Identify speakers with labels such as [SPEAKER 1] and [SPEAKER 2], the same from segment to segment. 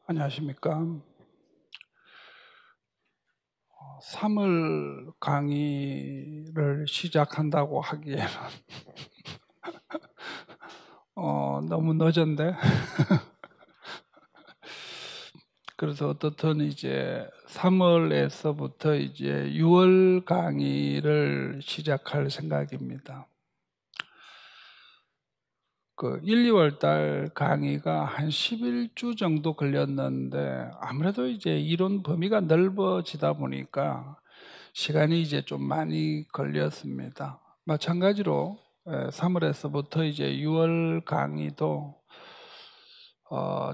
[SPEAKER 1] 안녕하십니까. 3월 강의를 시작한다고 하기에는 너무 늦었는데. 그래서 어떻든 이제 3월에서부터 이제 6월 강의를 시작할 생각입니다. 1, 2월 달 강의가 한 11주 정도 걸렸는데 아무래도 이제 이론 범위가 넓어지다 보니까 시간이 이제 좀 많이 걸렸습니다. 마찬가지로 3월에서부터 이제 6월 강의도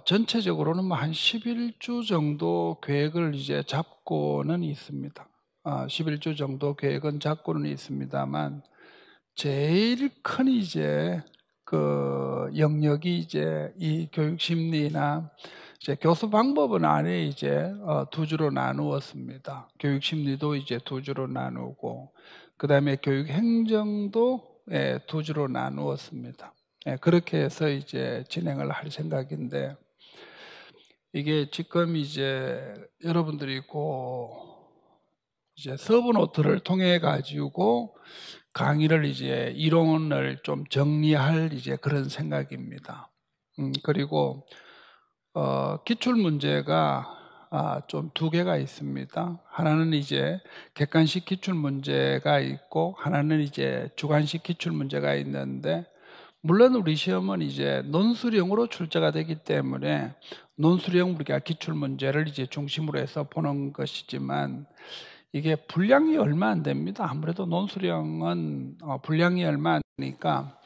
[SPEAKER 1] 전체적으로는 뭐 한 11주 정도 계획을 이제 잡고는 있습니다. 11주 정도 계획은 잡고는 있습니다만 제일 큰 이제 그 영역이 이제 이 교육 심리나 이제 교수 방법은 안에 이제 두 주로 나누었습니다. 교육 심리도 이제 두 주로 나누고 그다음에 교육 행정도 두 주로 나누었습니다. 그렇게 해서 이제 진행을 할 생각인데 이게 지금 이제 여러분들이 이제 서브 노트를 통해 가지고 강의를 이제 이론을 좀 정리할 이제 그런 생각입니다. 그리고 기출 문제가 좀 두 개가 있습니다. 하나는 이제 객관식 기출 문제가 있고 하나는 이제 주관식 기출 문제가 있는데 물론 우리 시험은 이제 논술형으로 출제가 되기 때문에 논술형 우리가 기출 문제를 이제 중심으로 해서 보는 것이지만 이게 분량이 얼마 안 됩니다. 아무래도 논술형은 분량이 얼마 안 되니까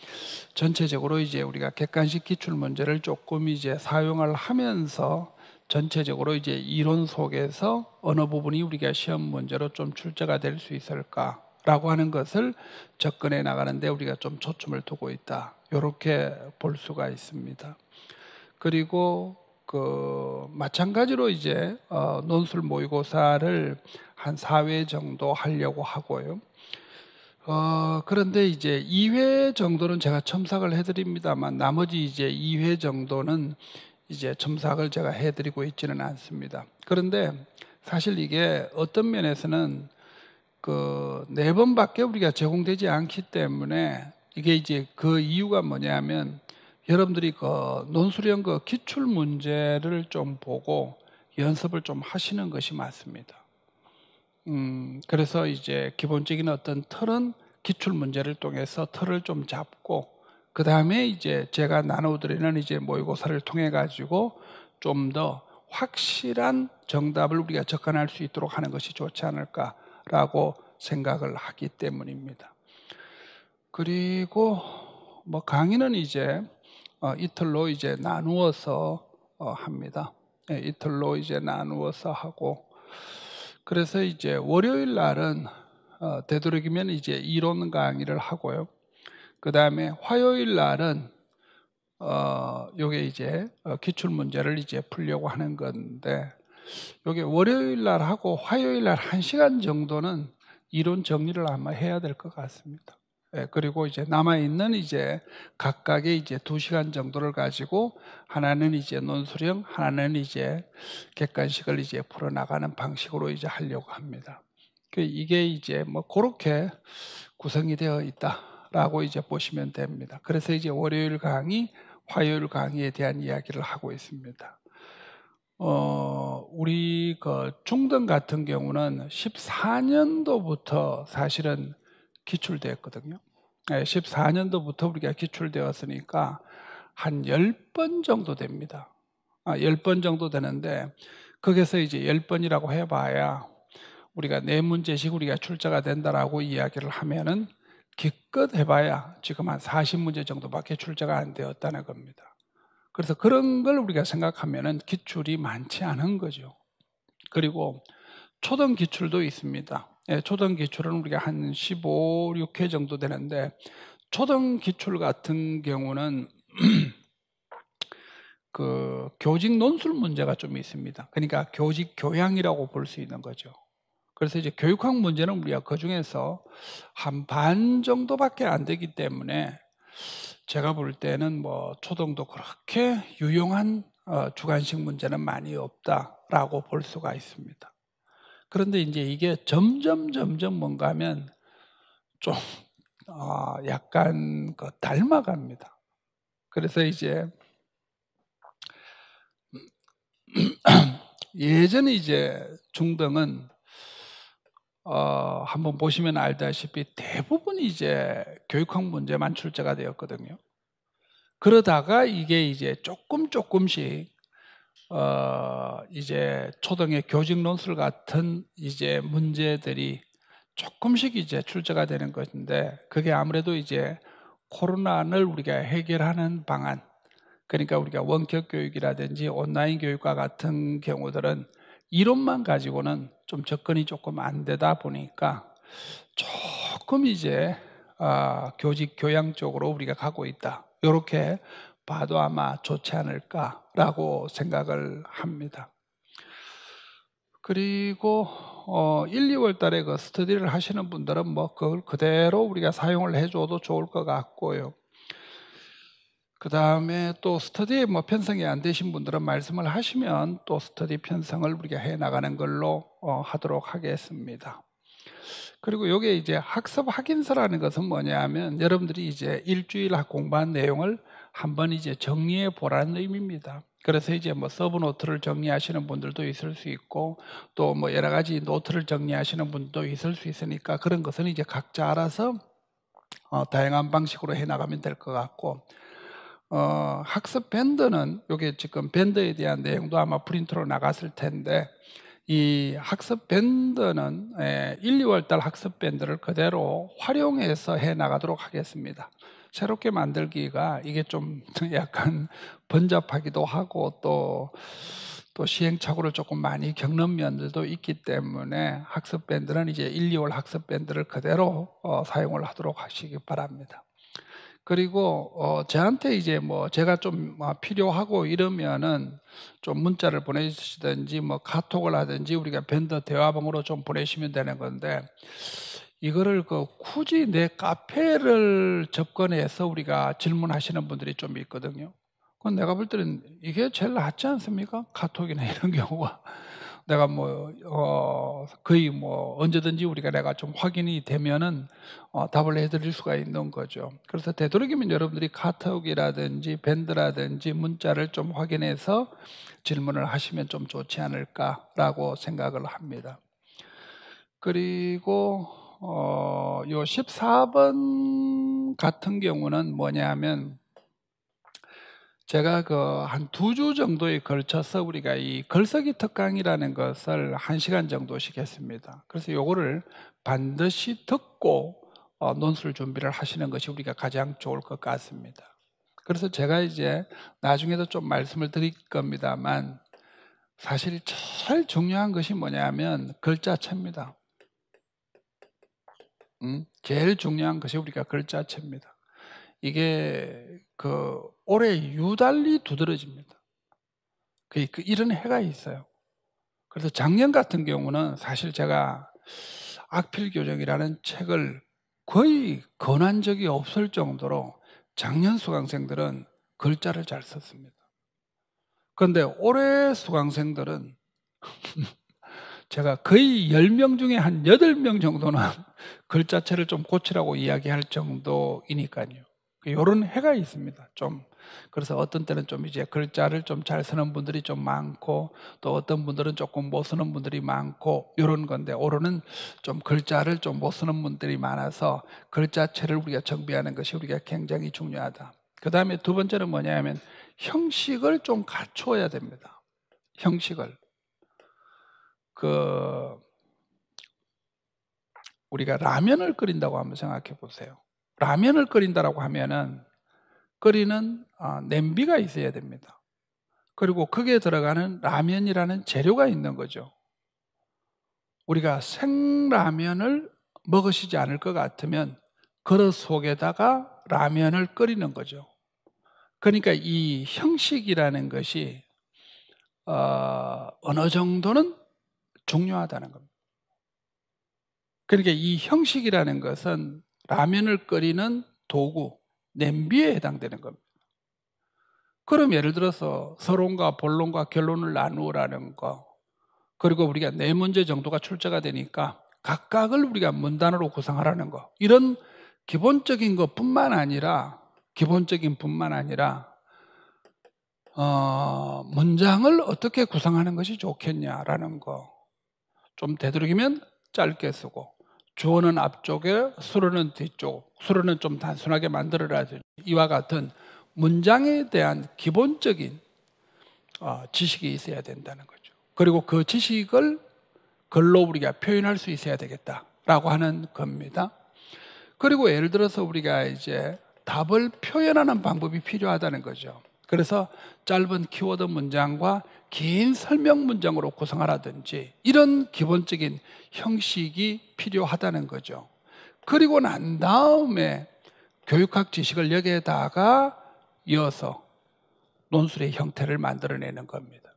[SPEAKER 1] 전체적으로 이제 우리가 객관식 기출 문제를 조금 이제 사용을 하면서 전체적으로 이제 이론 속에서 어느 부분이 우리가 시험 문제로 좀 출제가 될 수 있을까라고 하는 것을 접근해 나가는데 우리가 좀 초점을 두고 있다. 이렇게 볼 수가 있습니다. 그리고 마찬가지로 이제 논술 모의고사를 한 4회 정도 하려고 하고요. 그런데 이제 2회 정도는 제가 첨삭을 해드립니다만 나머지 이제 2회 정도는 이제 첨삭을 제가 해드리고 있지는 않습니다. 그런데 사실 이게 어떤 면에서는 4번밖에 우리가 제공되지 않기 때문에 이게 이제 그 이유가 뭐냐면 여러분들이 논술형 기출 문제를 좀 보고 연습을 좀 하시는 것이 맞습니다. 그래서 이제 기본적인 어떤 틀은 기출 문제를 통해서 틀을 좀 잡고 그 다음에 이제 제가 나눠드리는 이제 모의고사를 통해 가지고 좀 더 확실한 정답을 우리가 접근할 수 있도록 하는 것이 좋지 않을까라고 생각을 하기 때문입니다. 그리고 뭐 강의는 이제 이틀로 이제 나누어서 합니다. 이틀로 이제 나누어서 하고 그래서 이제 월요일 날은 되도록이면 이제 이론 강의를 하고요. 그 다음에 화요일 날은 요게 이제 기출 문제를 이제 풀려고 하는 건데 요게 월요일 날 하고 화요일 날 1시간 정도는 이론 정리를 아마 해야 될 것 같습니다. 그리고 이제 남아있는 이제 각각의 이제 2시간 정도를 가지고 하나는 이제 논술형, 하나는 이제 객관식을 이제 풀어나가는 방식으로 이제 하려고 합니다. 이게 이제 뭐 그렇게 구성이 되어 있다라고 이제 보시면 됩니다. 그래서 이제 월요일 강의, 화요일 강의에 대한 이야기를 하고 있습니다. 우리 중등 같은 경우는 14년도부터 사실은 기출됐거든요. 14년도부터 우리가 기출되었으니까 한 10번 정도 됩니다. 10번 정도 되는데 거기서 이제 10번이라고 해봐야 우리가 4문제씩 우리가 출제가 된다라고 이야기를 하면은 기껏 해봐야 지금 한 40문제 정도밖에 출제가 안 되었다는 겁니다. 그래서 그런 걸 우리가 생각하면은 기출이 많지 않은 거죠. 그리고 초등 기출도 있습니다. 초등 기출은 우리가 한 15, 6회 정도 되는데 초등 기출 같은 경우는 교직 논술 문제가 좀 있습니다. 그러니까 교직 교양이라고 볼 수 있는 거죠. 그래서 이제 교육학 문제는 우리가 그 중에서 한 반 정도밖에 안 되기 때문에 제가 볼 때는 뭐 초등도 그렇게 유용한 주관식 문제는 많이 없다라고 볼 수가 있습니다. 그런데 이제 이게 점점 뭔가 하면 좀 약간 닮아갑니다. 그래서 이제 예전에 이제 중등은 한번 보시면 알다시피 대부분 이제 교육학 문제만 출제가 되었거든요. 그러다가 이게 이제 조금씩 이제 초등의 교직 논술 같은 이제 문제들이 조금씩 이제 출제가 되는 것인데, 그게 아무래도 이제 코로나를 우리가 해결하는 방안, 그러니까 우리가 원격 교육이라든지 온라인 교육과 같은 경우들은 이론만 가지고는 좀 접근이 조금 안 되다 보니까 조금 이제 교직 교양 쪽으로 우리가 가고 있다, 이렇게 봐도 아마 좋지 않을까라고 생각을 합니다. 그리고 1, 2월 달에 그 스터디를 하시는 분들은 뭐 그걸 그대로 우리가 사용을 해줘도 좋을 것 같고요. 그 다음에 또 스터디에 뭐 편성이 안 되신 분들은 말씀을 하시면 또 스터디 편성을 우리가 해 나가는 걸로 하도록 하겠습니다. 그리고 요게 이제 학습 확인서라는 것은 뭐냐 하면, 여러분들이 이제 일주일 공부한 내용을 한번 이제 정리해 보라는 의미입니다. 그래서 이제 뭐 서브 노트를 정리하시는 분들도 있을 수 있고, 또 뭐 여러 가지 노트를 정리하시는 분도 있을 수 있으니까, 그런 것은 이제 각자 알아서 다양한 방식으로 해 나가면 될 것 같고, 학습 밴드는 요게 지금 밴드에 대한 내용도 아마 프린트로 나갔을 텐데, 이 학습 밴드는 1, 2월 달 학습 밴드를 그대로 활용해서 해 나가도록 하겠습니다. 새롭게 만들기가 이게 좀 약간 번잡하기도 하고 또 시행착오를 조금 많이 겪는 면들도 있기 때문에, 학습 밴드는 이제 1, 2월 학습 밴드를 그대로 사용을 하도록 하시기 바랍니다. 그리고 저한테 이제 뭐 제가 좀 필요하고 이러면은 좀 문자를 보내주시든지 뭐 카톡을 하든지 우리가 밴드 대화방으로 좀 보내시면 되는 건데, 이거를 굳이 내 카페를 접근해서 우리가 질문하시는 분들이 좀 있거든요. 그건 내가 볼 때는 이게 제일 낫지 않습니까? 카톡이나 이런 경우가. 내가 거의 언제든지 내가 좀 확인이 되면은 답을 해드릴 수가 있는 거죠. 그래서 되도록이면 여러분들이 카톡이라든지 밴드라든지 문자를 좀 확인해서 질문을 하시면 좀 좋지 않을까라고 생각을 합니다. 그리고 요 14번 같은 경우는 뭐냐면, 제가 한 2주 정도에 걸쳐서 우리가 이 글쓰기 특강이라는 것을 1시간 정도씩 했습니다. 그래서 요거를 반드시 듣고 논술 준비를 하시는 것이 우리가 가장 좋을 것 같습니다. 그래서 제가 이제 나중에도 좀 말씀을 드릴 겁니다만, 사실 제일 중요한 것이 뭐냐면 글자체입니다. 제일 중요한 것이 우리가 글자체입니다. 이게 올해 유달리 두드러집니다. 이런 해가 있어요. 그래서 작년 같은 경우는 사실 제가 악필교정이라는 책을 거의 권한 적이 없을 정도로 작년 수강생들은 글자를 잘 썼습니다. 그런데 올해 수강생들은 제가 거의 10명 중에 한 8명 정도는 글자체를 좀 고치라고 이야기할 정도이니까요. 이런 해가 있습니다. 그래서 어떤 때는 좀 이제 글자를 좀 잘 쓰는 분들이 좀 많고, 또 어떤 분들은 조금 못 쓰는 분들이 많고, 이런 건데, 올해는 좀 글자를 좀 못 쓰는 분들이 많아서 글자체를 우리가 정비하는 것이 우리가 굉장히 중요하다. 그 다음에 두 번째는 뭐냐면, 형식을 좀 갖춰야 됩니다. 형식을. 우리가 라면을 끓인다고 한번 생각해 보세요. 라면을 끓인다라고 하면은 끓이는 냄비가 있어야 됩니다. 그리고 거기에 들어가는 라면이라는 재료가 있는 거죠. 우리가 생라면을 먹으시지 않을 것 같으면 그릇 속에다가 라면을 끓이는 거죠. 그러니까 이 형식이라는 것이 어느 정도는 중요하다는 겁니다. 그러니까 이 형식이라는 것은 라면을 끓이는 도구, 냄비에 해당되는 겁니다. 그럼 예를 들어서 서론과 본론과 결론을 나누라는 거, 그리고 우리가 네 문제 정도가 출제가 되니까 각각을 우리가 문단으로 구성하라는 거, 이런 기본적인 것뿐만 아니라 문장을 어떻게 구성하는 것이 좋겠냐라는 거, 좀 되도록이면 짧게 쓰고, 주어는 앞쪽에 수로는 뒤쪽, 수로는 좀 단순하게 만들어라든지, 이와 같은 문장에 대한 기본적인 지식이 있어야 된다는 거죠. 그리고 그 지식을 글로 우리가 표현할 수 있어야 되겠다라고 하는 겁니다. 그리고 예를 들어서 우리가 이제 답을 표현하는 방법이 필요하다는 거죠. 그래서 짧은 키워드 문장과 긴 설명 문장으로 구성하라든지 이런 기본적인 형식이 필요하다는 거죠. 그리고 난 다음에 교육학 지식을 여기에다가 이어서 논술의 형태를 만들어내는 겁니다.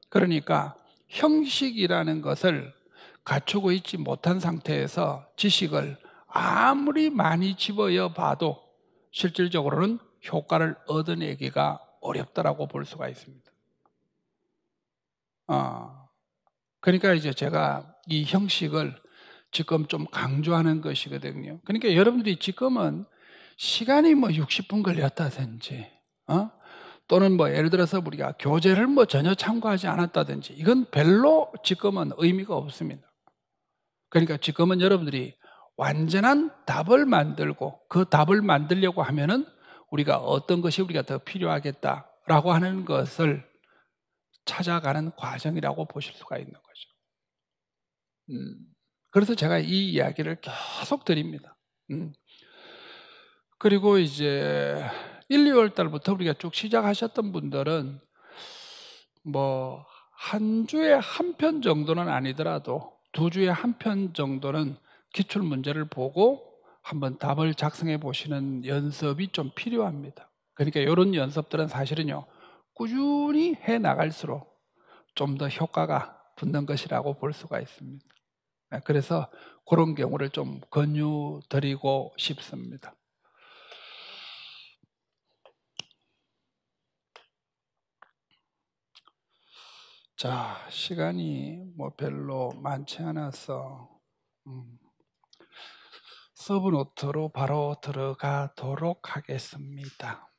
[SPEAKER 1] 그러니까 형식이라는 것을 갖추고 있지 못한 상태에서 지식을 아무리 많이 집어여 봐도 실질적으로는 효과를 얻어내기가 어렵다라고 볼 수가 있습니다. 그러니까 이제 제가 이 형식을 지금 좀 강조하는 것이거든요. 그러니까 여러분들이 지금은 시간이 뭐 60분 걸렸다든지, 또는 뭐 예를 들어서 우리가 교재를 뭐 전혀 참고하지 않았다든지, 이건 별로 지금은 의미가 없습니다. 그러니까 지금은 여러분들이 완전한 답을 만들고, 그 답을 만들려고 하면은 우리가 어떤 것이 우리가 더 필요하겠다라고 하는 것을 찾아가는 과정이라고 보실 수가 있는 거죠. 그래서 제가 이 이야기를 계속 드립니다. 그리고 이제 1, 2월 달부터 우리가 쭉 시작하셨던 분들은 뭐 한 주에 한 편 정도는 아니더라도 2주에 한 편 정도는 기출 문제를 보고 한번 답을 작성해 보시는 연습이 좀 필요합니다. 그러니까 이런 연습들은 사실은요, 꾸준히 해 나갈수록 좀 더 효과가 붙는 것이라고 볼 수가 있습니다. 그래서 그런 경우를 좀 권유드리고 싶습니다. 자, 시간이 뭐 별로 많지 않아서 서브노트로 바로 들어가도록 하겠습니다.